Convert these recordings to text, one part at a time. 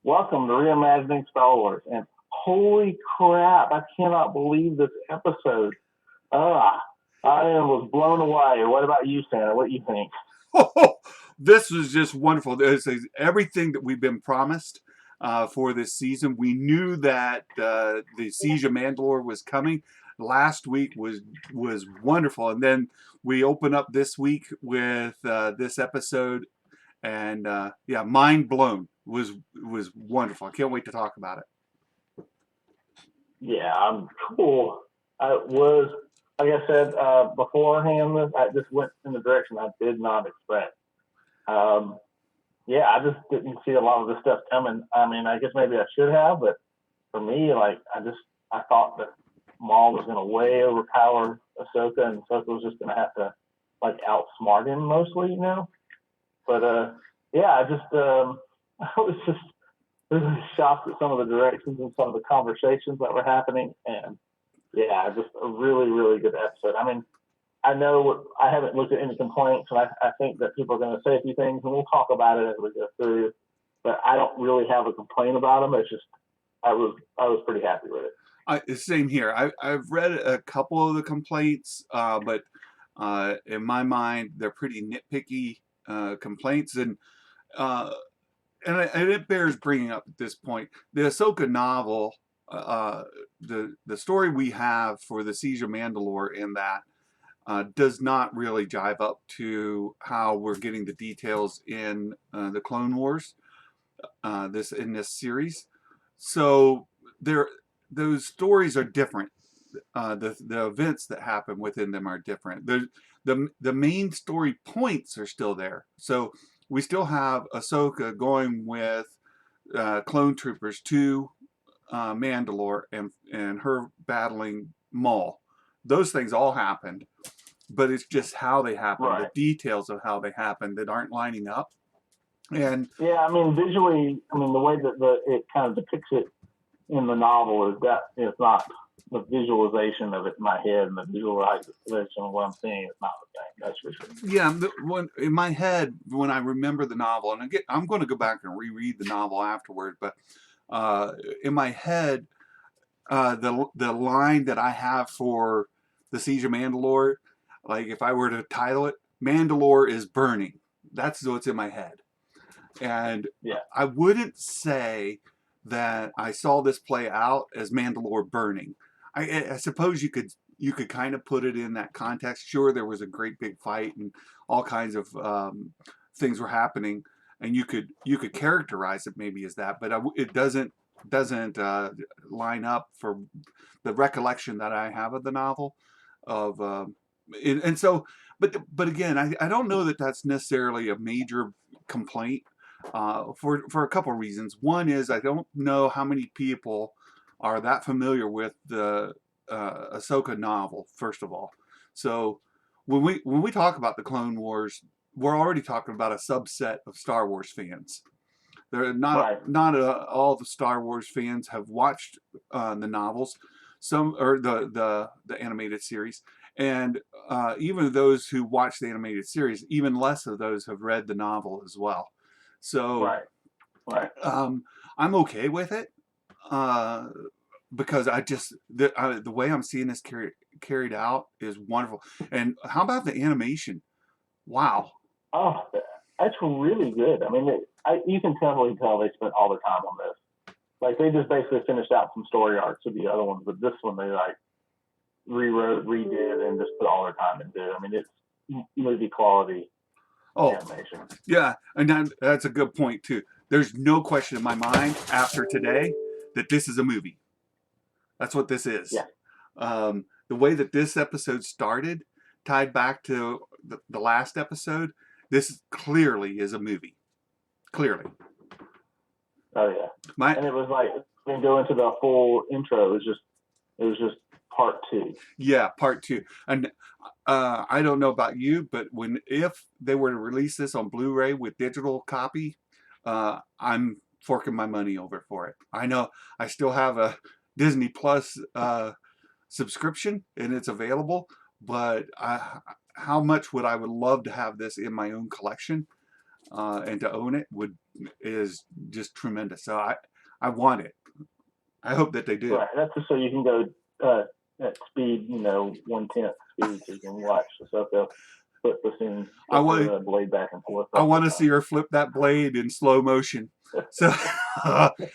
Welcome to Reimagining Star Wars. And holy crap, I cannot believe this episode. Ah, was blown away. What about you, Santa? What do you think? Oh, this was just wonderful. This is everything that we've been promised for this season. We knew that the Siege of Mandalore was coming. Last week was wonderful, and then we open up this week with this episode, and yeah, mind blown. Was wonderful. I can't wait to talk about it. Yeah, I'm cool. I was, like I said beforehand, I just went in the direction I did not expect. Um, yeah, I just didn't see a lot of this stuff coming. I mean, I guess maybe I should have, but for me, I thought that Maul was going to way overpower Ahsoka, and Ahsoka was just going to have to like outsmart him mostly. But yeah, I was just really shocked at some of the directions and some of the conversations that were happening, and yeah, just a really really good episode. I mean, I know I haven't looked at any complaints, and I think that people are going to say a few things, and we'll talk about it as we go through. But I don't really have a complaint about them. It's just I was pretty happy with it. Same here. I've read a couple of the complaints, but in my mind, they're pretty nitpicky complaints, uh, and it bears bringing up at this point. The Ahsoka novel, the story we have for the Siege of Mandalore in that does not really jive up to how we're getting the details in the Clone Wars in this series. So there, those stories are different. The events that happen within them are different. The main story points are still there. So we still have Ahsoka going with clone troopers to Mandalore and her battling Maul. Those things all happened, but it's just how they happen, Right. the details of how they happen that aren't lining up. And Yeah, I mean, visually, I mean, the way that it kind of depicts it in the novel is that it's not the visualization of it in my head and the visualization of what I'm seeing is not the same. That's for sure. yeah, in my head, when I remember the novel, and again, I'm going to go back and reread the novel afterward, but uh, in my head, the line that I have for the Siege of Mandalore, like if I were to title it, Mandalore is burning. That's what's in my head. And Yeah. I wouldn't say that I saw this play out as Mandalore burning. I suppose you could kind of put it in that context. Sure, there was a great big fight and all kinds of things were happening, and you could characterize it maybe as that, but it doesn't line up for the recollection that I have of the novel. Of and so, but again, I don't know that that's necessarily a major complaint for a couple of reasons. One is I don't know how many people are that familiar with the Ahsoka novel. First of all, so when we talk about the Clone Wars, we're already talking about a subset of Star Wars fans. They're not Right. not all the Star Wars fans have watched the novels, some or the animated series, and even those who watch the animated series, even less of those have read the novel as well. So Right. Right. I'm okay with it uh, because the way I'm seeing this carried out is wonderful. And how about the animation? Wow. Oh, that's really good. I mean, you can totally tell they spent all the time on this. Like they just basically finished out some story arcs with the other ones, but this one they like rewrote, redid, and just put all their time into it. I mean, it's movie quality Oh, animation. yeah, and that's a good point too. There's no question in my mind after today that this is a movie. That's what this is. Yeah. The way that this episode started, tied back to the last episode, this clearly is a movie. Clearly, Oh yeah. my And it was like then go into the full intro. It was just part two. yeah, part two. And I don't know about you, but if they were to release this on Blu-ray with digital copy, I'm forking my money over for it. I know I still have a Disney Plus subscription and it's available, but how much would I would love to have this in my own collection? and to own it is just tremendous. So I want it. I hope that they do. Right. That's just so you can go at speed, 1/10 speed, so you can watch the Ahsoka flip the scene, flip the blade back and forth. I want to see her flip that blade in slow motion. So,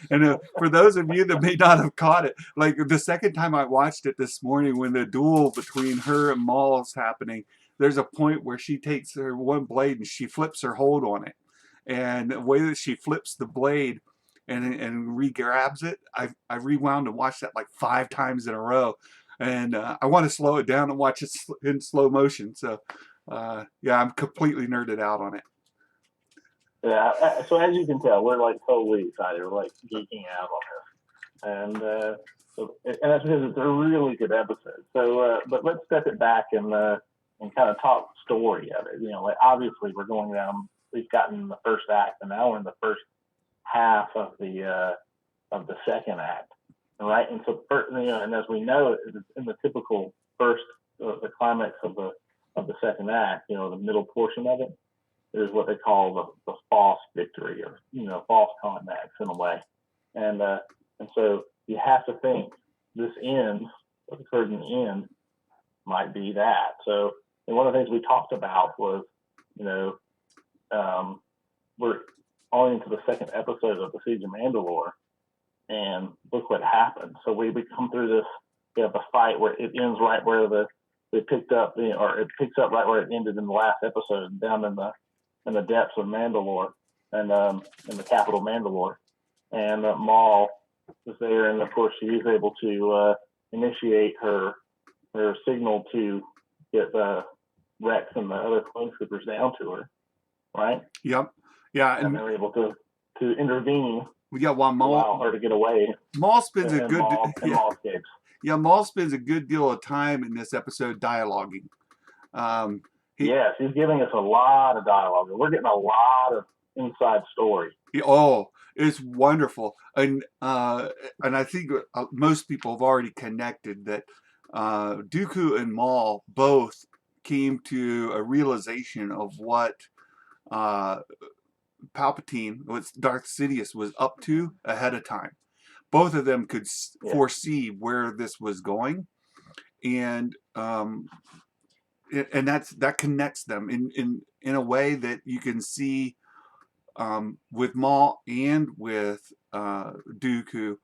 and for those of you that may not have caught it, like the second time I watched it this morning, when the duel between her and Maul is happening, there's a point where she takes her one blade and she flips her hold on it, and the way that she flips the blade and re-grabs it, I rewound and watched that like 5 times in a row, and I want to slow it down and watch it in slow motion. So, yeah, I'm completely nerded out on it. Yeah, so as you can tell, we're like totally excited. We're like geeking out on this, and that's because it's a really good episode. So, but let's step it back and kind of talk story of it. Like obviously we're going down. We've gotten the first act, and now we're in the first half of the second act, right? And so, and as we know, in the typical first, the climax of the second act, the middle portion of it is what they call the false victory, or false climax in a way, and so you have to think this ends, what occurred in the end might be that. So, and one of the things we talked about was, we're only into the second episode of the Siege of Mandalore, and look what happened. So we come through this, we have a fight where it ends right where they picked up, or it picks up right where it ended in the last episode, down in the depths of Mandalore, and in the capital Mandalore, and Maul is there, and of course she is able to initiate her signal to get Rex and the other clone troopers down to her, right? Yep. Yeah, and they're able to intervene. We got one Maul, allow her to get away. Maul spends a good Maul escapes. Yeah, Maul spends a good deal of time in this episode dialoguing. Yes, he's giving us a lot of dialogue. We're getting a lot of inside story. It's wonderful, and I think most people have already connected that Dooku and Maul both came to a realization of what Palpatine, what Darth Sidious was up to ahead of time. Both of them could foresee where this was going, and that connects them in a way that you can see with Maul and with Dooku.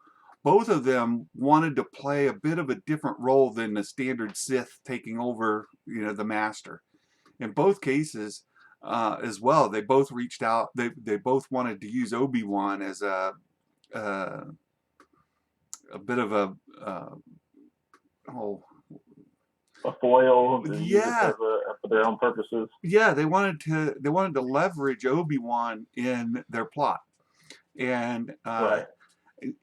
Both of them wanted to play a bit of a different role than the standard Sith taking over, the Master. In both cases, as well, they both reached out. They both wanted to use Obi-Wan as a bit of a foil, for their own purposes. Yeah, they wanted to leverage Obi-Wan in their plot, and right.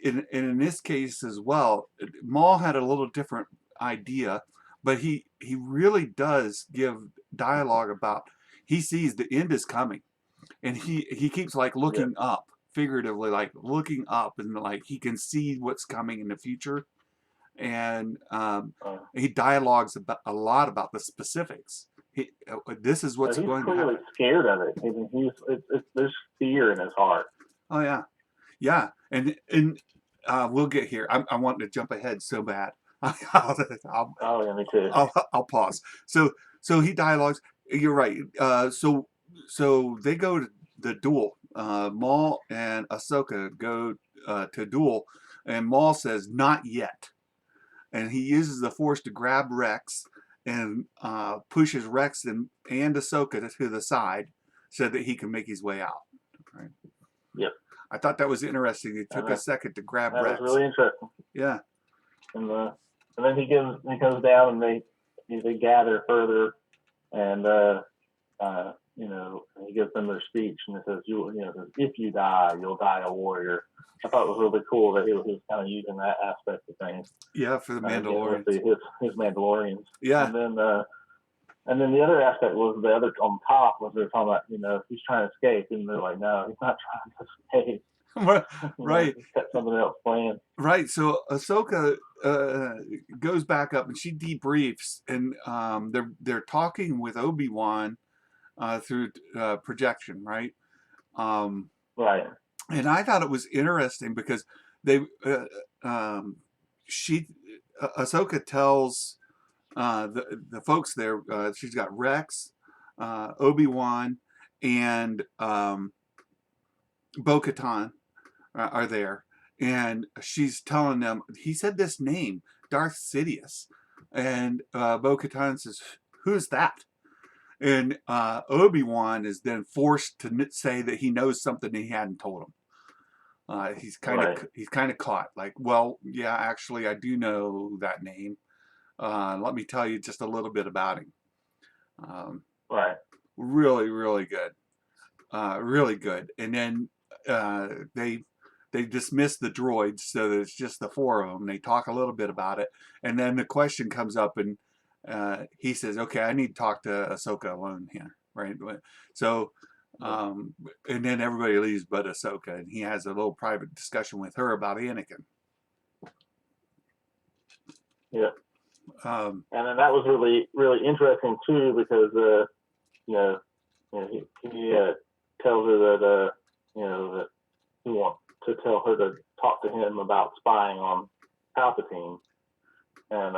in this case as well, Maul had a little different idea, but he really does give dialogue about. He sees the end is coming, and he keeps like looking up, figuratively, like looking up, and like he can see what's coming in the future, and he dialogues a lot about the specifics. This is what's going to happen. He's clearly scared of it. There's fear in his heart. Oh yeah, and we'll get here. I'm wanting to jump ahead so bad. Me too. I'll pause. So he dialogues. You're right. So they go to the duel. Maul and Ahsoka go to duel, and Maul says, "Not yet," and he uses the Force to grab Rex and pushes Rex and Ahsoka to the side so that he can make his way out. Right? Yep. I thought that was interesting. It took a second to grab Rex. That was really interesting. Yeah. And then he goes down, and they gather further, and he gives them their speech, and it says, if you die, you'll die a warrior. I thought it was really cool that he was kind of using that aspect of things. Yeah, for the Mandalorians. His Mandalorians. Yeah. And then the other aspect was the other on top was they're talking about, he's trying to escape, and they're like, no, he's not trying to escape. Right. He's got something else planned. Right. So Ahsoka goes back up and she debriefs, and they're talking with Obi-Wan through projection, right? Right. And I thought it was interesting because they, she, Ahsoka tells the folks there. She's got Rex, Obi-Wan, and Bo-Katan are there, and she's telling them he said this name, Darth Sidious, and Bo-Katan says, "Who's that?" And Obi-Wan is then forced to say that he knows something he hadn't told him. He's kind of caught. Like, well, yeah, actually, I do know that name. Let me tell you just a little bit about him. Right. Really, really good. Really good. And then they dismiss the droids, so that it's just the four of them. They talk a little bit about it, and then the question comes up, and he says, "Okay, I need to talk to Ahsoka alone here." Right. So. And then everybody leaves but Ahsoka, and he has a little private discussion with her about Anakin. Yeah. Um, And then that was really, really interesting too, because he tells her that that he wants to tell her to talk to him about spying on Palpatine, and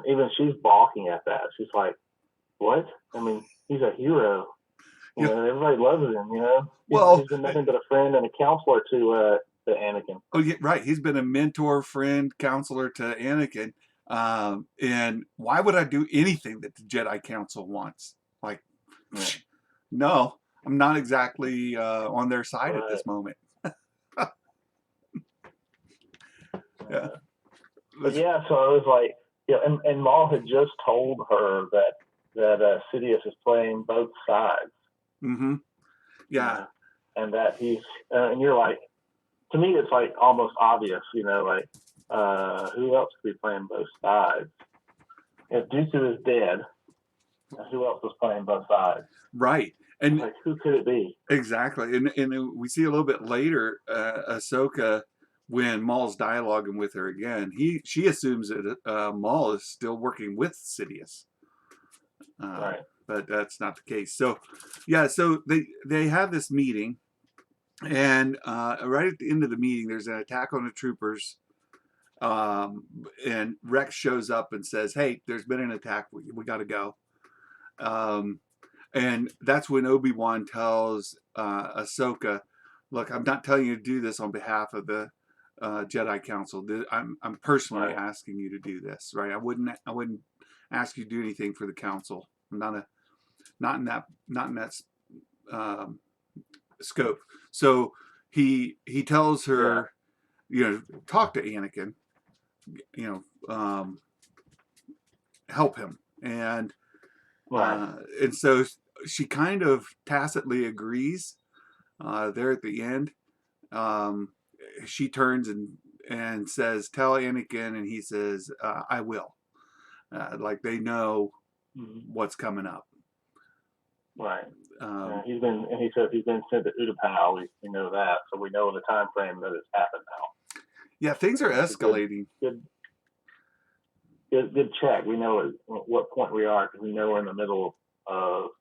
even she's balking at that. She's like, "What? I mean, he's a hero. Everybody loves him. He's been nothing but a friend and a counselor to Anakin." Oh yeah, right. He's been a mentor, friend, counselor to Anakin. And why would I do anything that the Jedi Council wants? Like, no, I'm not exactly on their side at this moment. Yeah. Yeah, so I was like, and Maul had just told her that Sidious is playing both sides. Mm-hmm. Yeah. And that he's, and you're like, to me, it's like almost obvious, like, who else could be playing both sides? If Dooku is dead, who else is playing both sides? Right. And like, who could it be? Exactly. And we see a little bit later, Ahsoka, when Maul's dialoguing with her again, she assumes that Maul is still working with Sidious. Right. But that's not the case. So, yeah, so they have this meeting, and right at the end of the meeting, there's an attack on the troopers. And Rex shows up and says, "Hey, there's been an attack. We got to go." And that's when Obi-Wan tells Ahsoka, "Look, I'm not telling you to do this on behalf of the Jedi Council. I'm personally asking you to do this, right? I wouldn't ask you to do anything for the Council. I'm not in that scope." So he tells her, talk to Anakin, help him, and so she kind of tacitly agrees. There at the end, she turns and says, "Tell Anakin," and he says, "I will." Like they know what's coming up. Right. He says he's been sent to Utapau. We know that, so we know the time frame that it's happened now. Yeah, things are escalating. Good check. We know at what point we are, because we know we're in the middle of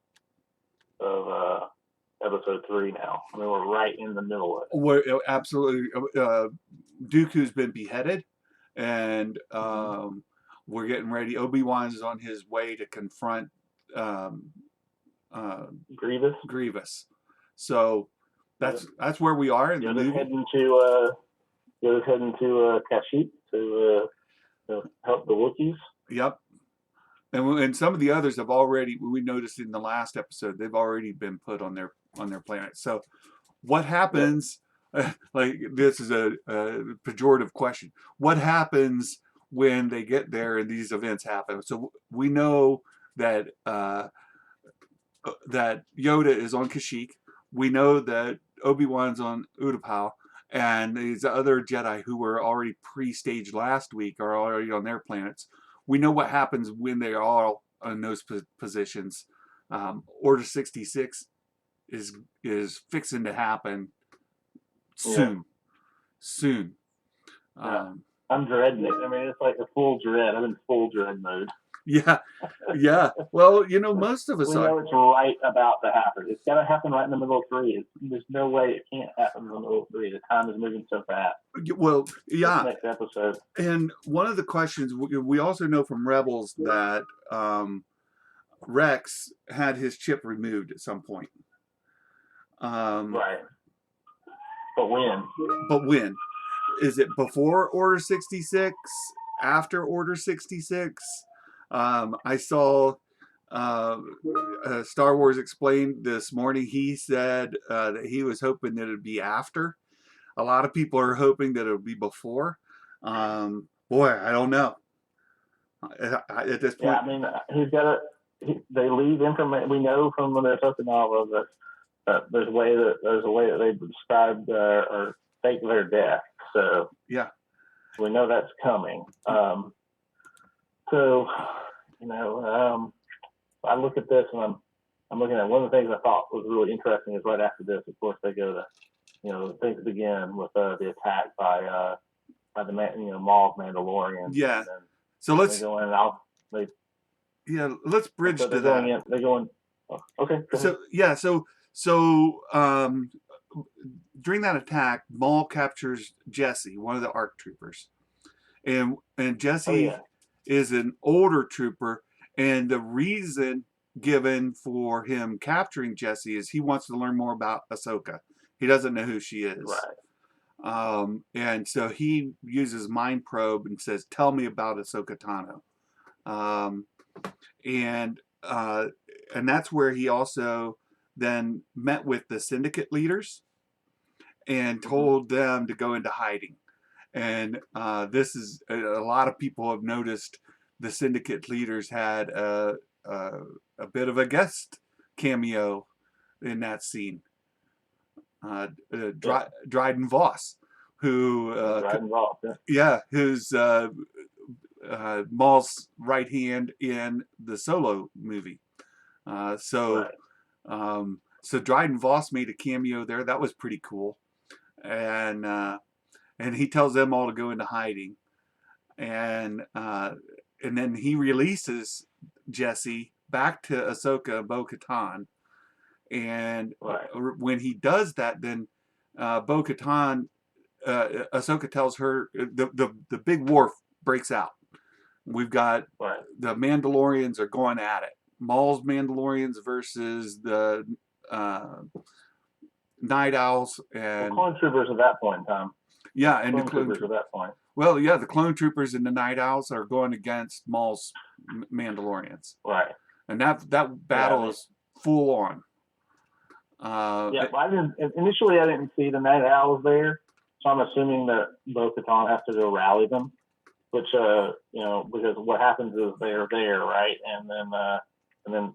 episode 3 now. I mean, we're right in the middle of it. We're absolutely. Dooku's been beheaded, and we're getting ready. Obi-Wan's on his way to confront Grievous. So that's where we are in the movie. Yoda's heading to Kashyyyk to help the Wookiees. Yep. And some of the others have already, we noticed in the last episode, they've already been put on their planet. So what happens, like this is a pejorative question, what happens when they get there and these events happen? So we know that that Yoda is on Kashyyyk. We know that Obi-Wan's on Utapau. And these other Jedi who were already pre-staged last week are already on their planets. We know what happens when they are all in those positions. Order 66 is fixing to happen soon. Yeah. Soon. I'm dreading it. I mean, it's like a full dread. I'm in full dread mode. Yeah, yeah. Well, you know, most of us We are. know it's right about to happen. It's got to happen right in the middle of three. There's no way it can't happen in the middle of three. The time is moving so fast. Well, This yeah. next episode. And one of the questions we also know from Rebels that Rex had his chip removed at some point. Right. But when? But when? Is it before Order 66? After Order 66? I saw Star Wars Explained this morning. He said that he was hoping that it'd be after. A lot of people are hoping that it would be before. Boy, I don't know. At this Yeah, point, I mean, he's got to. They leave information. We know from the Ahsoka novel that there's a way that they described or fake their death. So yeah, we know that's coming. So you know, I look at this and I'm looking at one of the things I thought was really interesting is right after this, of course, they go to things begin with the attack by the Maul's Mandalorians. yeah. And then So they go in and let's bridge so to they're that. going in. They're going. Oh, okay. So yeah, so during that attack, Maul captures Jesse, one of the ARC troopers, and Jesse is an older trooper, and the reason given for him capturing Jesse is he wants to learn more about Ahsoka. He doesn't know who she is. Right. And so he uses mind probe and says, "Tell me about Ahsoka Tano." And that's where he also then met with the syndicate leaders and told them to go into hiding. And this is a lot of people have noticed the syndicate leaders had a bit of a guest cameo in that scene. Dryden Voss, who who's Maul's right hand in the Solo movie. So Dryden Voss made a cameo there. That was pretty cool, and he tells them all to go into hiding, and then he releases Jesse back to Ahsoka and Bo-Katan, and when he does that, then Bo-Katan, Ahsoka tells her the big war breaks out. We've got the Mandalorians are going at it. Maul's Mandalorians versus the Night Owls and the clone troopers at that point in time. Yeah, and the clone troopers at that point. Well, yeah, the clone troopers and the Night Owls are going against Maul's Mandalorians. Right. And that battle is full on. I didn't initially. I didn't see the Night Owls there, so I'm assuming that Bo-Katan has to go rally them. Which because what happens is they're there, right, and then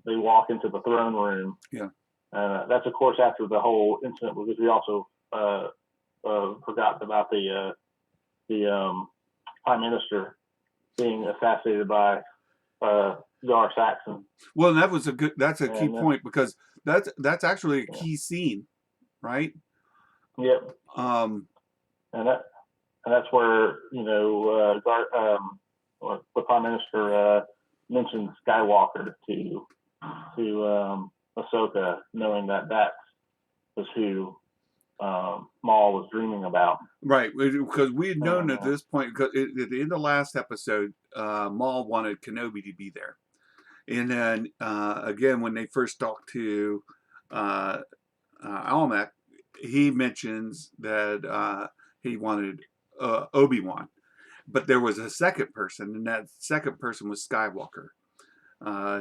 they walk into the throne room. Yeah. That's of course after the whole incident, because we also forgot about the Prime Minister being assassinated by Gar Saxon. Well, that's a key point, because that's actually a key scene, right? Yep. And that's where the Prime Minister mentioned Skywalker to Ahsoka, knowing that was who Maul was dreaming about. Right, because we had known at this point, because in the last episode, Maul wanted Kenobi to be there. And then, again, when they first talked to Almec, he mentions that he wanted Obi-Wan. But there was a second person, and that second person was Skywalker.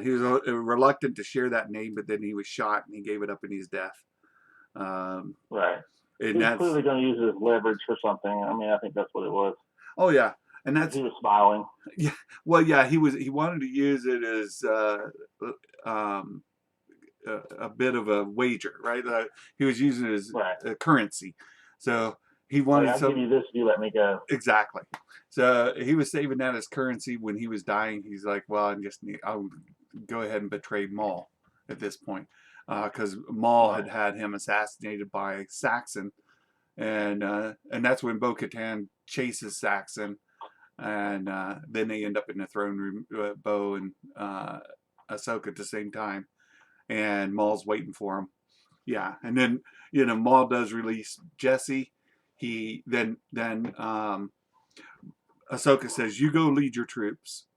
He was reluctant to share that name, but then he was shot and he gave it up in his death. Right. And he's clearly going to use it as leverage for something. I mean, I think that's what it was. Oh yeah, and that's he was smiling. Yeah, well, yeah, he wanted to use it as a bit of a wager, right? He was using it as a currency, so he wanted. I'll give you this if you let me go. Exactly. So he was saving that as currency when he was dying. He's like, well, I'll go ahead and betray Maul at this point. Because Maul had him assassinated by Saxon, and that's when Bo-Katan chases Saxon and then they end up in the throne room, Bo and Ahsoka at the same time, and Maul's waiting for him. Yeah, and then Maul does release Jesse. He then Ahsoka says, "You go lead your troops,"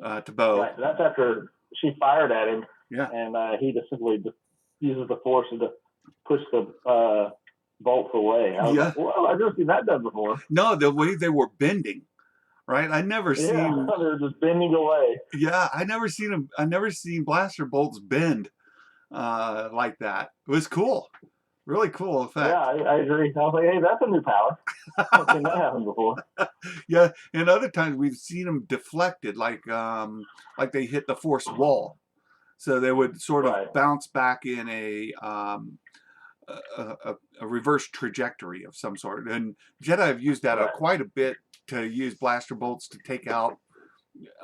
to Bo. Right. That's after she fired at him, Yeah. and he just simply just uses the force to push the bolts away. I was like, "Well, I've never seen that done before." No, the way they were bending, right? I never seen. Yeah, they're just bending away. Yeah, I never seen them. I never seen blaster bolts bend like that. It was cool, really cool effect. Yeah, I agree. I was like, "Hey, that's a new power. I've seen that happen before." Yeah, and other times we've seen them deflected, like they hit the force wall, so they would sort of bounce back in a reverse trajectory of some sort. And Jedi have used that quite a bit to use blaster bolts to take out,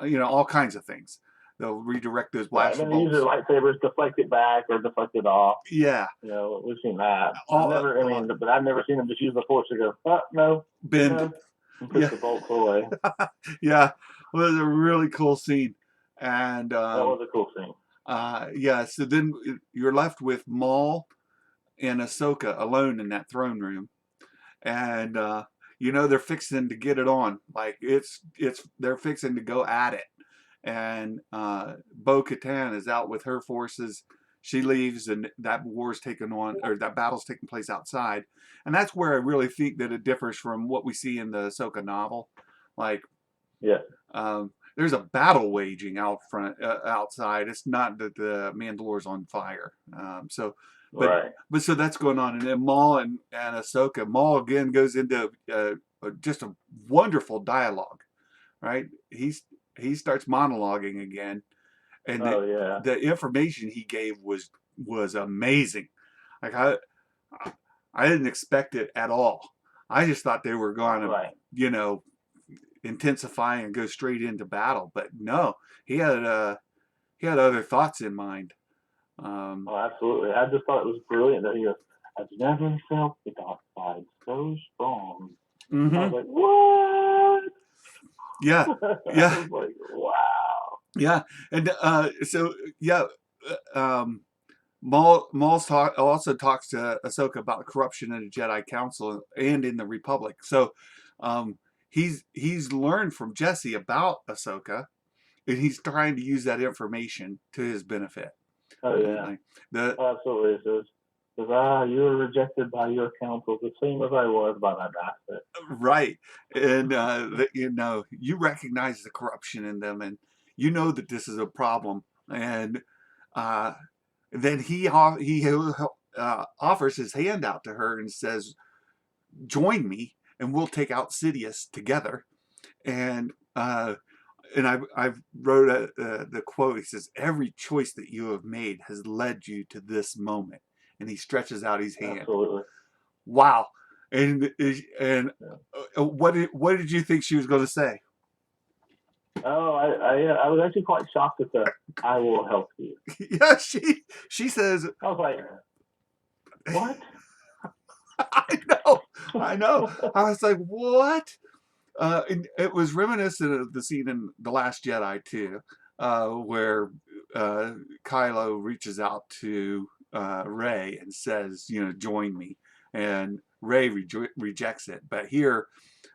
all kinds of things. They'll redirect those blaster bolts. And then they use their lightsabers, deflect it back or deflect it off. Yeah. We've seen that. But I've never seen them just use the force to go, oh, no, bend. No, and push the bolts away. Yeah. Well, it was a really cool scene. And that was a cool scene. Yeah, so then you're left with Maul and Ahsoka alone in that throne room, and they're fixing to get it on. Like they're fixing to go at it, and Bo-Katan is out with her forces. She leaves, and that battle's taking place outside, and that's where I really think that it differs from what we see in the Ahsoka novel. Like, yeah. There's a battle waging out front, outside. It's not that the Mandalore's on fire. So that's going on, and then Maul and Ahsoka. Maul again goes into just a wonderful dialogue, right? He starts monologuing again, and the information he gave was amazing. Like I didn't expect it at all. I just thought they were going to, intensify and go straight into battle, but no, he had other thoughts in mind. Absolutely. I just thought it was brilliant that he goes, "I've never felt the dark side so strong." Mm-hmm. I was like, what? Yeah. Yeah. I was like, wow. Yeah. And Maul also talks to Ahsoka about corruption in the Jedi Council and in the Republic. So he's learned from Jesse about Ahsoka, and he's trying to use that information to his benefit. Oh yeah, absolutely. It says, "You were rejected by your council, the same as I was by my master." Right, and you recognize the corruption in them, and you know that this is a problem. And then he offers his hand out to her and says, "Join me, and we'll take out Sidious together." And I wrote the quote. He says, "Every choice that you have made has led you to this moment." And he stretches out his hand. Absolutely. Wow. And what did you think she was going to say? Oh, I was actually quite shocked at the "I will help you." Yeah, she says. I was like, what? I know. I was like, what? It was reminiscent of the scene in The Last Jedi too, where Kylo reaches out to Rey and says, "Join me," and Rey rejects it. But here,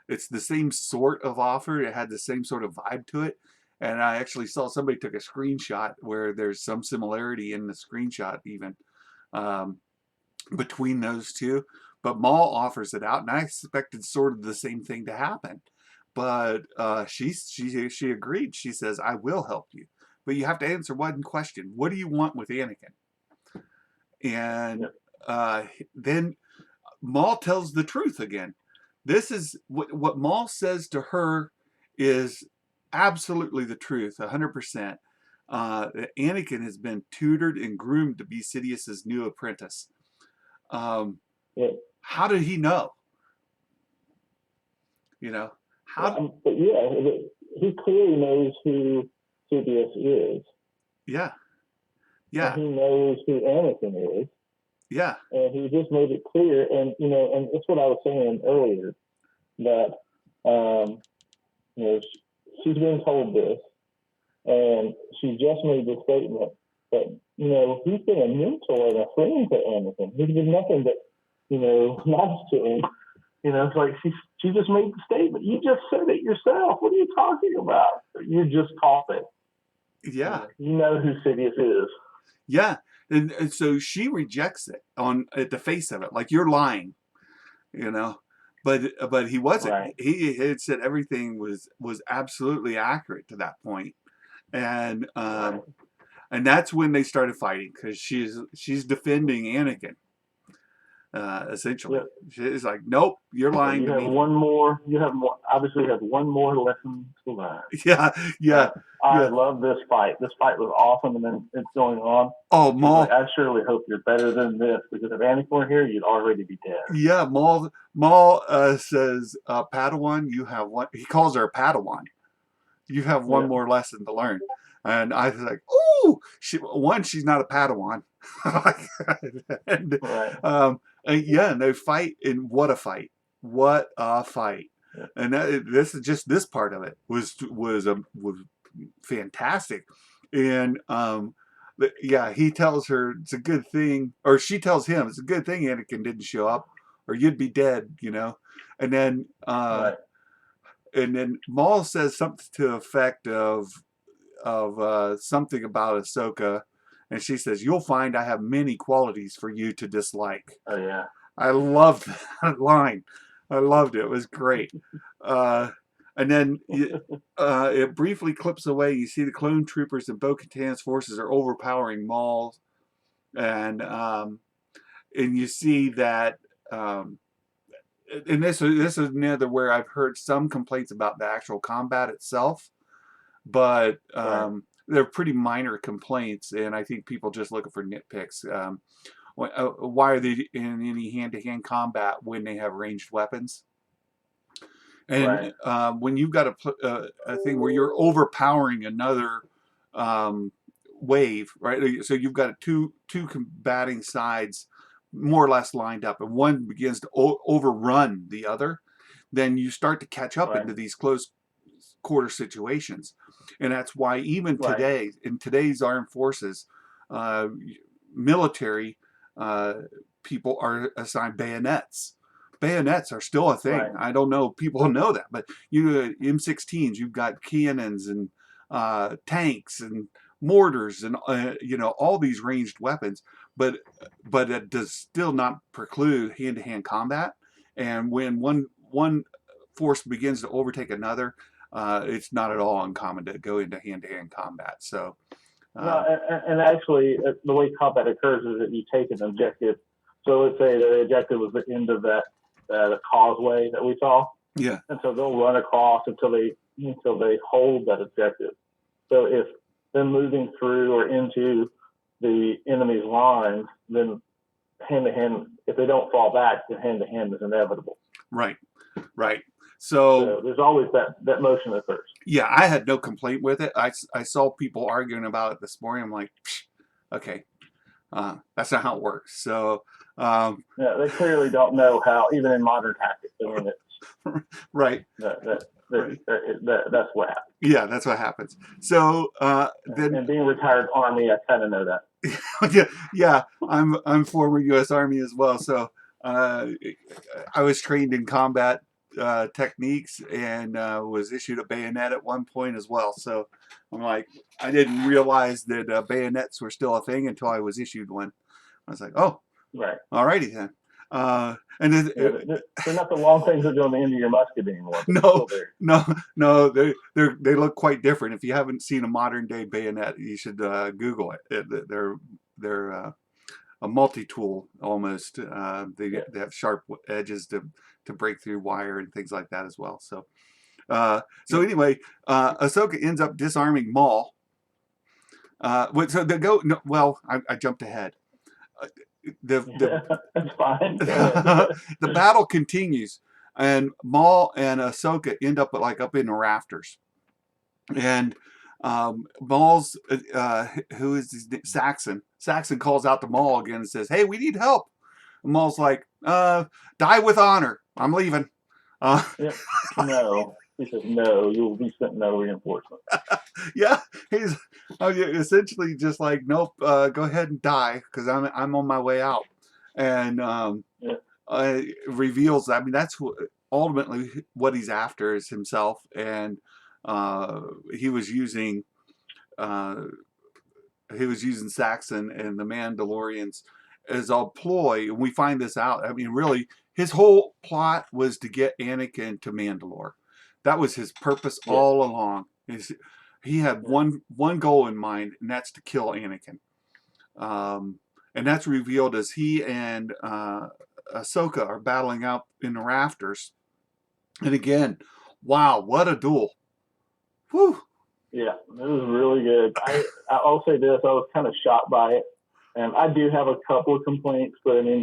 it's the same sort of offer. It had the same sort of vibe to it. And I actually saw somebody took a screenshot where there's some similarity in the screenshot even between those two. But Maul offers it out, and I expected sort of the same thing to happen. But she agreed. She says, "I will help you, but you have to answer one question. What do you want with Anakin?" And then Maul tells the truth again. This is what Maul says to her is absolutely the truth, 100%. Anakin has been tutored and groomed to be Sidious's new apprentice. How did he know? But he clearly knows who Sidious is. Yeah. Yeah. And he knows who Anakin is. Yeah. And he just made it clear. And, and that's what I was saying earlier, that you know, she's being told this, and she just made the statement that, you know, he's been a mentor and a friend to Anakin. He's been nothing but, you know, nice to him. You know, it's like she just made the statement. You just said it yourself. What are you talking about? You just called it. Yeah. You know who Sidious is. Yeah. And so she rejects it on at the face of it, like you're lying, you know. But he wasn't. Right. He had said everything was absolutely accurate to that point, and Right. and that's when they started fighting because she's defending Anakin. Essentially, Yep. she's like, "Nope, you're So lying you to have me." one more. You have more. Obviously, you have one more lesson to learn. Yeah, yeah, Uh, I yeah. love this fight. This fight was awesome, and then it's going on. Oh, She's like, Maul. I surely hope you're better than this, because if Anakin were here, you'd already be dead. Yeah, Maul says, "Padawan, you have one." He calls her a Padawan. You have one Yeah. more lesson to learn. And I was like, "Ooh, she's not a Padawan." and, Right. and yeah, and they fight, and what a fight! What a fight! Yeah. And this is just this part of it was fantastic. And yeah, he tells her it's a good thing, or she tells him it's a good thing Anakin didn't show up, or you'd be dead, you know. And then Right. and then Maul says something to the effect of something about Ahsoka, and she says, "You'll find I have many qualities for you to dislike." Oh yeah. I loved that line. I loved it. It was great. Uh, and then it briefly clips away. You see the clone troopers and Bo-Katan's forces are overpowering Maul, and you see that. And this is another where I've heard some complaints about the actual combat itself, but Right. they're pretty minor complaints, and I think people just looking for nitpicks. Why are they in any hand-to-hand combat when they have ranged weapons? Right. And when you've got a thing where you're overpowering another wave, right? So you've got two combating sides more or less lined up, and one begins to overrun the other, then you start to catch up Right. into these close quarter situations. And that's why even Right. today, in today's armed forces, uh, military uh, people are assigned bayonets. Bayonets are still a thing. Right. I don't know if people know that, but you M16s, you've got cannons and tanks and mortars and you know, all these ranged weapons, but it does still not preclude hand-to-hand combat. And when one force begins to overtake another, it's not at all uncommon to go into hand-to-hand combat. So, No, um, and actually, the way combat occurs is that you take an objective. So let's say the objective was the end of that the causeway that we saw, yeah, and so they'll run across until they hold that objective. So if they're moving through or into the enemy's lines, then hand to hand, if they don't fall back, then hand to hand is inevitable. right, right. So So there's always that motion occurs. yeah, I had no complaint with it. I saw people arguing about it this morning. I'm like, okay, that's not how it works. So, Yeah, they clearly don't know how, even in modern tactics. I mean, it's right, that's what happens. yeah, that's what happens. So then, And being retired Army, I kind of know that. yeah, I'm former U.S. Army as well. So I was trained in combat techniques and was issued a bayonet at one point as well. So I'm like, I didn't realize that bayonets were still a thing until I was issued one. I was like, oh, Right. alrighty then. They're not the long things that go on the end of your musket anymore. No, they look quite different. If you haven't seen a modern day bayonet, you should Google it. They're a multi-tool almost. They have sharp edges to break through wire and things like that as well. So anyway, Ahsoka ends up disarming Maul. So they go. No, well, I jumped ahead. That's fine. The battle continues, and Maul and Ahsoka end up up in the rafters, and Maul's who is his name? Saxon. Saxon calls out to Maul again and says, "Hey, we need help." And Maul's like, "Die with honor. I'm leaving." Yep. No. He says, no, you will be sent no reinforcement. Yeah, he's essentially just like, nope, go ahead and die because I'm on my way out, and Yeah, reveals. I mean, that's ultimately what he's after is himself, and he was using uh, Saxon and the Mandalorians as a ploy, and we find this out. I mean, really, his whole plot was to get Anakin to Mandalore. That was his purpose yeah, all along. He had yeah, one goal in mind, and that's to kill Anakin. Um, and that's revealed as he and Ahsoka are battling out in the rafters. And again, wow, what a duel! Whew. yeah. It was really good. I'll say this: I was kind of shocked by it, and I do have a couple of complaints, but I mean,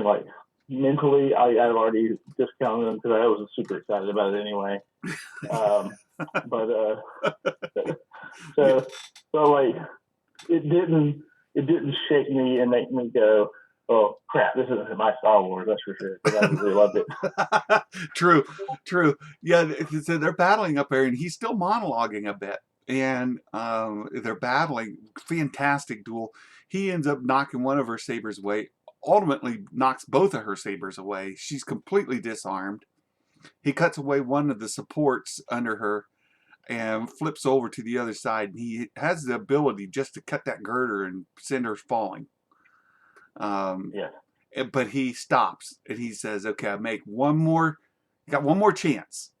like mentally, I've already discounted them because I was super excited about it anyway. Um, but Yeah. so like it didn't shake me and make me go, oh crap, this isn't my Star Wars, that's for sure, because I really loved it. True, true. Yeah, so they're battling up there, and he's still monologuing a bit, and they're battling. Fantastic duel. He ends up knocking one of her sabers away. Ultimately, knocks both of her sabers away. She's completely disarmed. He cuts away one of the supports under her and flips over to the other side. And he has the ability just to cut that girder and send her falling. Um, Yeah, but he stops and he says, "Okay, I make one more. Got one more chance.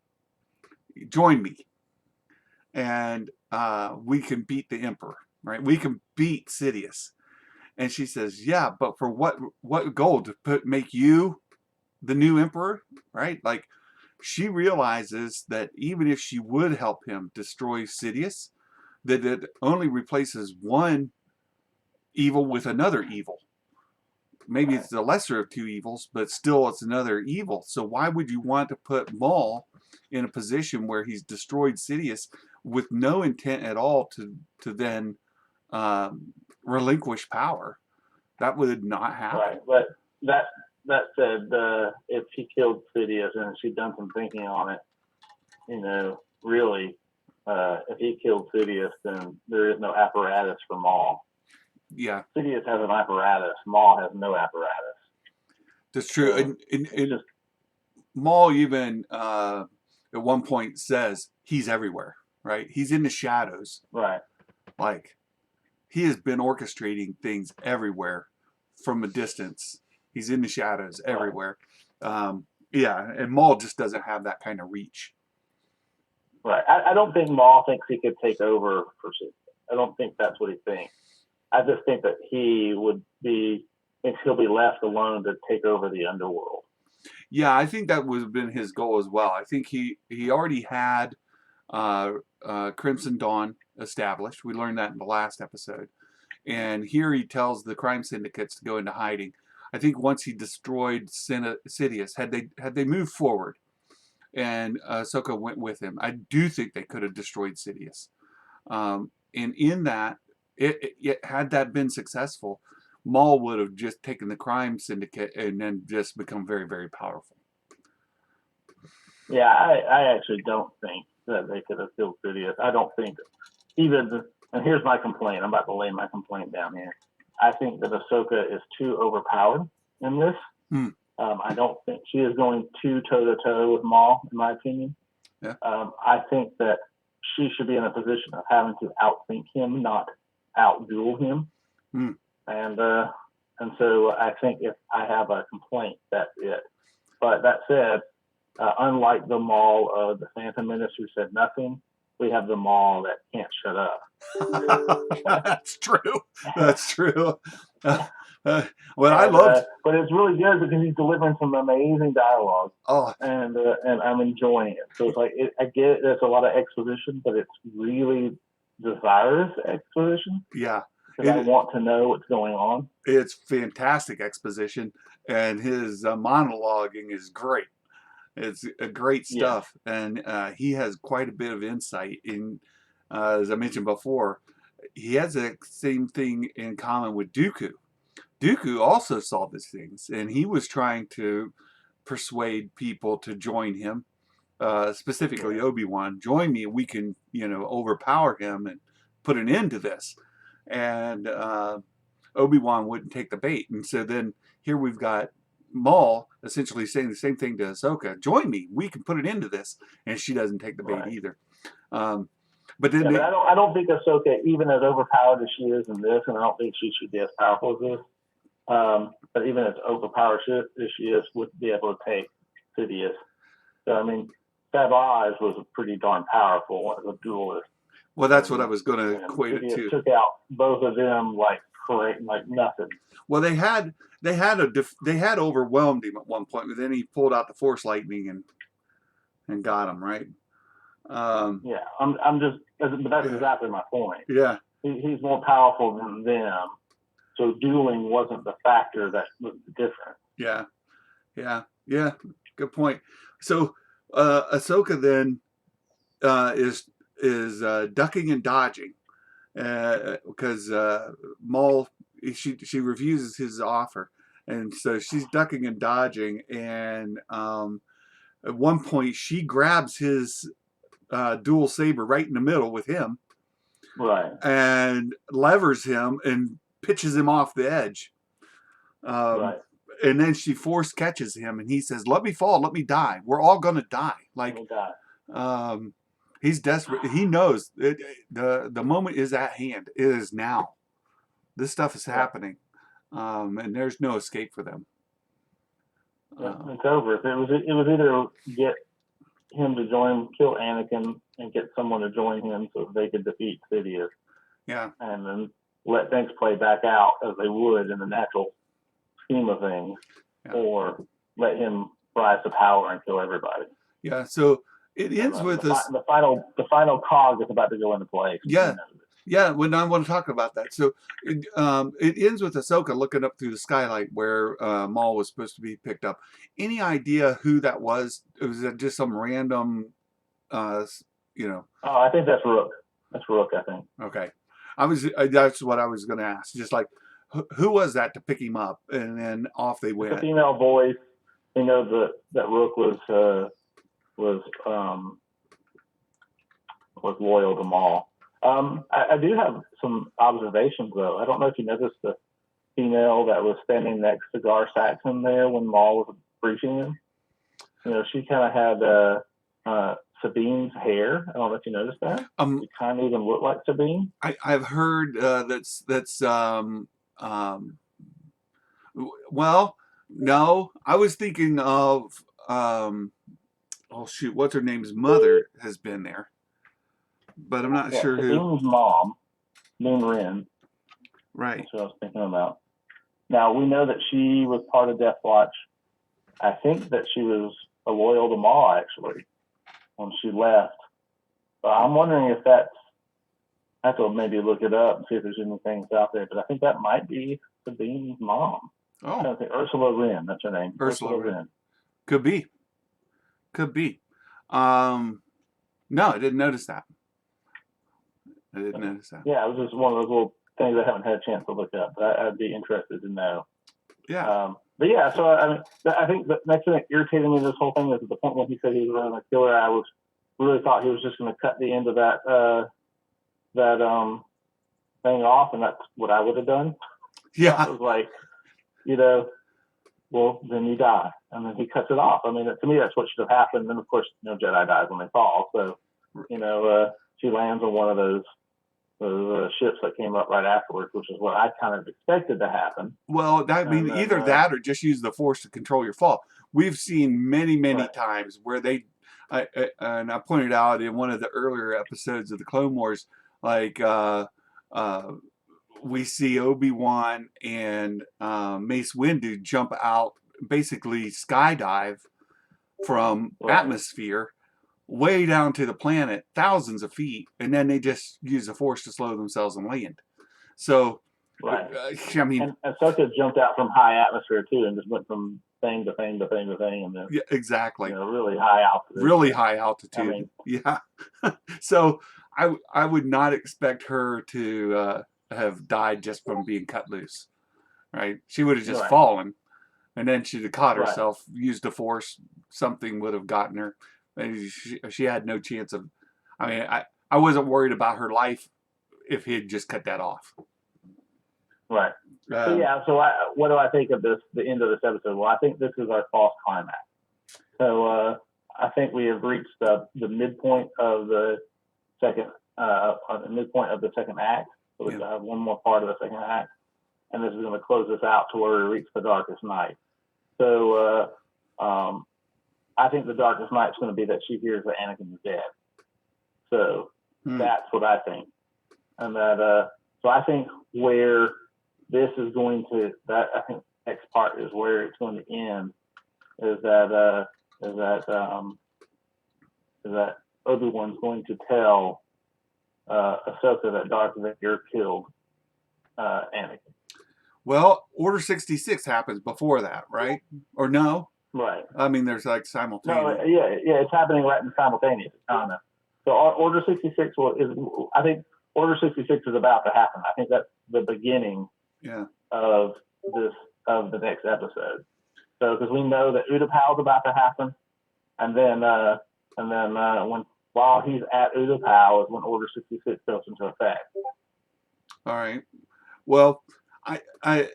Join me, and we can beat the Emperor. Right? We can beat Sidious." And she says, "Yeah, but for what goal? To make you the new Emperor, right?" Like, she realizes that even if she would help him destroy Sidious, that it only replaces one evil with another evil. Maybe right, it's the lesser of two evils, but still it's another evil. So why would you want to put Maul in a position where he's destroyed Sidious with no intent at all to then um, relinquish power? That would not happen. right. But that that said, if she killed Sidious and she'd done some thinking on it, really, if he killed Sidious, then there is no apparatus for Maul. Yeah, Sidious has an apparatus. Maul has no apparatus. that's true. So And it's just Maul even at one point says he's everywhere, right? He's in the shadows. right, Like, he has been orchestrating things everywhere from a distance. He's in the shadows right, everywhere. Yeah, and Maul just doesn't have that kind of reach. right. I don't think Maul thinks he could take over for Sidious. I don't think that's what he thinks. I just think that thinks he'll be left alone to take over the underworld. Yeah, I think that would have been his goal as well. I think he already had uh, Crimson Dawn established. We learned that in the last episode. And here he tells the crime syndicates to go into hiding. I think once he destroyed Sidious, had they moved forward and Ahsoka went with him, I do think they could have destroyed Sidious. And in that, had that been successful, Maul would have just taken the crime syndicate and then just become very, very powerful. Yeah, I actually don't think that they could have killed Sidious. I don't think and here's my complaint. I'm about to lay my complaint down here. I think that Ahsoka is too overpowered in this. Hmm. I don't think she is going too toe to toe with Maul, in my opinion. Yeah. I think that she should be in a position of having to outthink him, not outduel him. Hmm. And so I think if I have a complaint, that's it. But that said, unlike the Maul of the Phantom Menace who said nothing, we have the Maul that can't shut up. That's true. That's true. Well, I And, loved. but it's really good because he's delivering some amazing dialogue, Oh, and I'm enjoying it. So it's like I get it, there's a lot of exposition, but it's really desirous exposition yeah. because I want to know what's going on. It's fantastic exposition, and his monologuing is great. It's great Yeah, stuff, and he has quite a bit of insight. In as I mentioned before, he has the same thing in common with Dooku. Dooku also saw these things, and he was trying to persuade people to join him, specifically Obi-Wan, join me, we can, overpower him and put an end to this. And Obi-Wan wouldn't take the bait. And so then here we've got Maul essentially saying the same thing to Ahsoka, join me, we can put an end to this. And she doesn't take the bait either. But then but I don't think Ahsoka, even as overpowered as she is in this, and I don't think she should be as powerful as this, but even as overpowered as she is, would be able to take Sidious. So, I mean, Savage was pretty darn powerful as a duelist. Well, that's what I was going to equate it to. Took out both of them like nothing. Well, they had overwhelmed him at one point, but then he pulled out the Force lightning and got him, right. Yeah, I'm just, but that's exactly my point. Yeah, he's more powerful than them, so dueling wasn't the factor that was different. Yeah. Good point. So Ahsoka then is ducking and dodging because Maul, she refuses his offer, and so she's ducking and dodging. And at one point, she grabs his dual saber right in the middle with him, right, and levers him and pitches him off the edge. Right. And then she force catches him, and he says, "Let me fall, let me die. We're all gonna die." Like, he's desperate. He knows the moment is at hand. It is now. This stuff is happening, and there's no escape for them. It's over. It was either get him to kill Anakin, and get someone to join him so they could defeat Sidious. Yeah. And then let things play back out as they would in the natural scheme of things, or let him rise to power and kill everybody. Yeah. So it ends with the final cog is about to go into place. Yeah. Yeah, when I want to talk about that. So it ends with Ahsoka looking up through the skylight where Maul was supposed to be picked up. Any idea who that was? Was it just some random, Oh, I think that's Rook. That's Rook, I think. Okay. That's what I was going to ask. Just like, who was that to pick him up? And then off they went. The female voice. You know that Rook was loyal to Maul. I do have some observations, though. I don't know if you noticed the female that was standing next to Gar Saxon there when Maul was briefing him. She kind of had Sabine's hair. I don't know if you noticed that. It kind of even looked like Sabine. I've heard that's well, no. I was thinking of what's her name's mother has been there. But I'm not sure who. Sabine's mom, Moon Rin. Right. That's what I was thinking about. Now, we know that she was part of Death Watch. I think that she was loyal to Maul, actually, when she left. But I'm wondering if I have to maybe look it up and see if there's anything out there. But I think that might be Sabine's mom. Oh. I think Ursula Wren, that's her name. Ursula Wren. Could be. No, I didn't notice that. Yeah, it was just one of those little things I haven't had a chance to look up, but I'd be interested to know. Yeah. But yeah, so I think the next thing that irritated me in this whole thing is the point when he said he was running a killer. I really thought he was just going to cut the end of that thing off, and that's what I would have done. Yeah. It was like, well, then you die, and then he cuts it off. I mean, to me, that's what should have happened. And of course, Jedi dies when they fall. So, she lands on one of those ships that came up right afterwards, which is what I kind of expected to happen. Well, either that or just use the Force to control your fall. We've seen many times where and I pointed out in one of the earlier episodes of the Clone Wars, like we see Obi-Wan and Mace Windu jump out, basically skydive from atmosphere way down to the planet, thousands of feet, and then they just use the Force to slow themselves and land. So, I mean, and Ahsoka jumped out from high atmosphere too, and just went from thing to thing to thing to thing, and then exactly, really high altitude. Really high altitude. Yeah. So I would not expect her to have died just from being cut loose, right? She would have just fallen, and then she'd have caught herself, used the Force. Something would have gotten her. And she had no chance of. I mean, I wasn't worried about her life if he had just cut that off. Right. So Um, yeah. So what do I think of this? The end of this episode. Well, I think this is our false climax. So I think we have reached the midpoint of the second, the midpoint of the second act. So we Yeah. have one more part of the second act, and this is going to close us out to where we reach the darkest night. So I think the darkest night is going to be that she hears that Anakin is dead. So that's what I think, and that so I think where this is going to, that I think next part is where it's going to end, is that Obi-Wan's going to tell Ahsoka that Darth Vader killed Anakin. Well, Order 66 happens before that, right? Or no? Right. I mean, there's like simultaneous. No, yeah, it's happening right in simultaneous, kind of. So Order 66 I think Order 66 is about to happen. I think that's the beginning of the next episode. So because we know that Utapau is about to happen, and then while he's at Utapau is when Order 66 goes into effect. All right. Well, I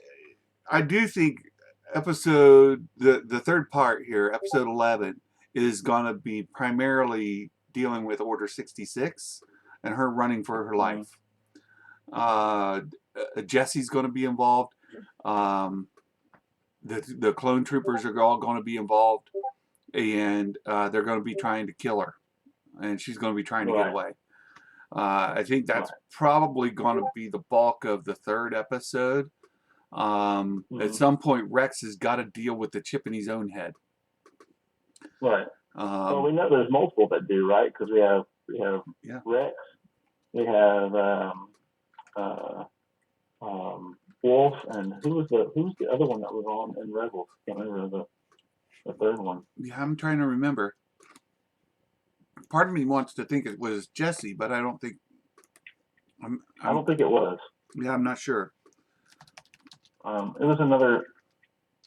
do think the third part here, episode 11, is gonna be primarily dealing with Order 66 and her running for her life. Jesse's going to be involved. The clone troopers are all going to be involved, and they're going to be trying to kill her, and she's going to be trying to get away. I think that's probably going to be the bulk of the third episode. At some point, Rex has got to deal with the chip in his own head. Right. Well, we know there's multiple that do, right? Because we have Rex, we have Wolf, and who was the other one that was on in Rebels? I can't remember the third one. Yeah, I'm trying to remember. Part of me wants to think it was Jesse, but I don't think. I don't think it was. Yeah, I'm not sure. It was another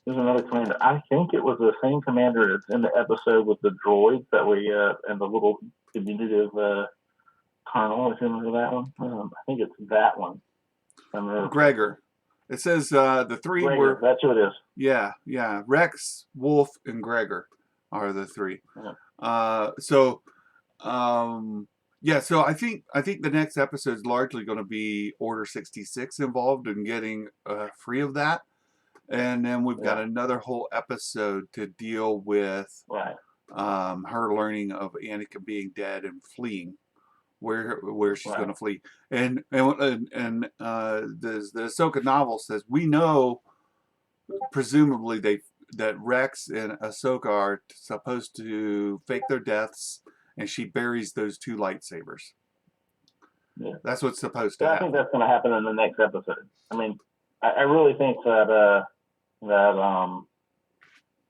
commander. I think it was the same commander that's in the episode with the droids that we and the little diminutive colonel. If you remember that one, I think it's that one. Gregor. It says the three Gregor, were. That's who it is. Yeah. Rex, Wolf, and Gregor are the three. Yeah. So I think the next episode is largely going to be Order 66 involved in getting free of that, and then we've got another whole episode to deal with her learning of Anakin being dead and fleeing, where she's going to flee, and the Ahsoka novel says we know presumably that Rex and Ahsoka are supposed to fake their deaths, and she buries those two lightsabers. Yeah. That's what's supposed to happen. I think that's going to happen in the next episode. I mean, I really think that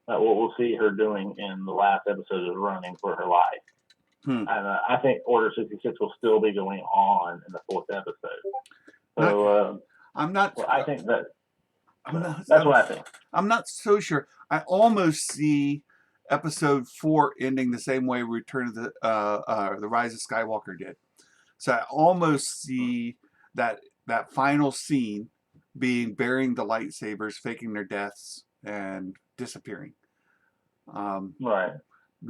what we'll see her doing in the last episode is running for her life. And I think Order 66 will still be going on in the fourth episode. So I'm not. Well, I think that. That's what I think. I'm not so sure. I almost see episode 4 ending the same way Return of the Rise of Skywalker did. So I almost see that final scene being burying the lightsabers, faking their deaths, and disappearing. Right.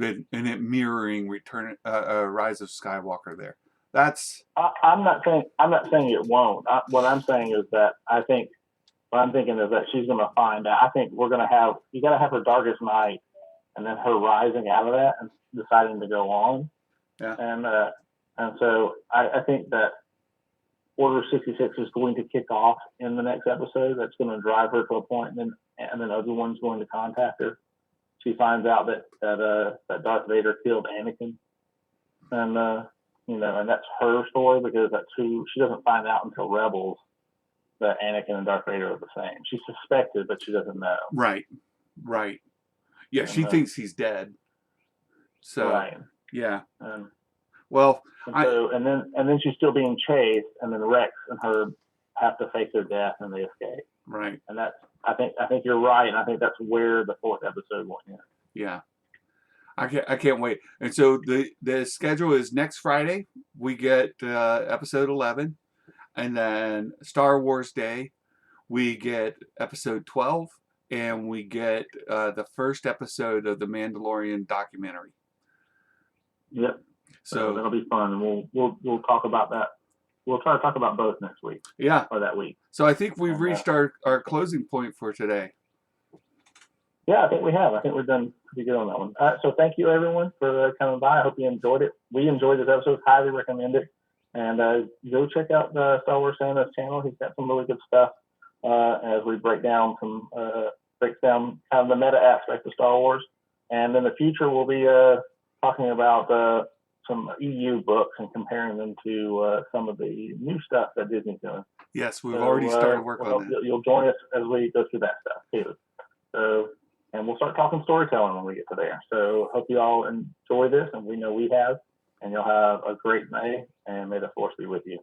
And it mirroring Rise of Skywalker there. That's. I'm not saying it won't. What I'm saying is that what I'm thinking is that she's going to find out. I think you got to have her darkest night, and then her rising out of that and deciding to go on. Yeah. And so I think that Order 66 is going to kick off in the next episode. That's going to drive her to a point, and then Obi-Wan's going to contact her. She finds out that Darth Vader killed Anakin, and and that's her story, because that's who she doesn't find out until Rebels that Anakin and Darth Vader are the same. She suspected, but she doesn't know. Right. Yeah, she thinks he's dead. So yeah. Well, and then she's still being chased, and then Rex and her have to face their death, and they escape. Right. And that's I think you're right, and I think that's where the fourth episode will end. Yeah. I can't wait. And so the schedule is next Friday we get episode 11, and then Star Wars Day we get episode 12, and we get the first episode of the Mandalorian documentary. Yep. So So that'll be fun, and we'll talk about that. We'll try to talk about both next week yeah. or that week. So I think we've And, reached our closing point for today. Yeah, I think we have. I think we've done pretty good on that one. So thank you, everyone, for coming by. I hope you enjoyed it. We enjoyed this episode. Highly recommend it. And go check out the Star Wars Santa's channel. He's got some really good stuff as we breaks down kind of the meta aspect of Star Wars. And in the future, we'll be talking about some EU books and comparing them to some of the new stuff that Disney's doing. Yes, we've already started work on that. You'll join us as we go through that stuff too. So, and we'll start talking storytelling when we get to there. So hope you all enjoy this, and we know we have, and you'll have a great May, and may the force be with you.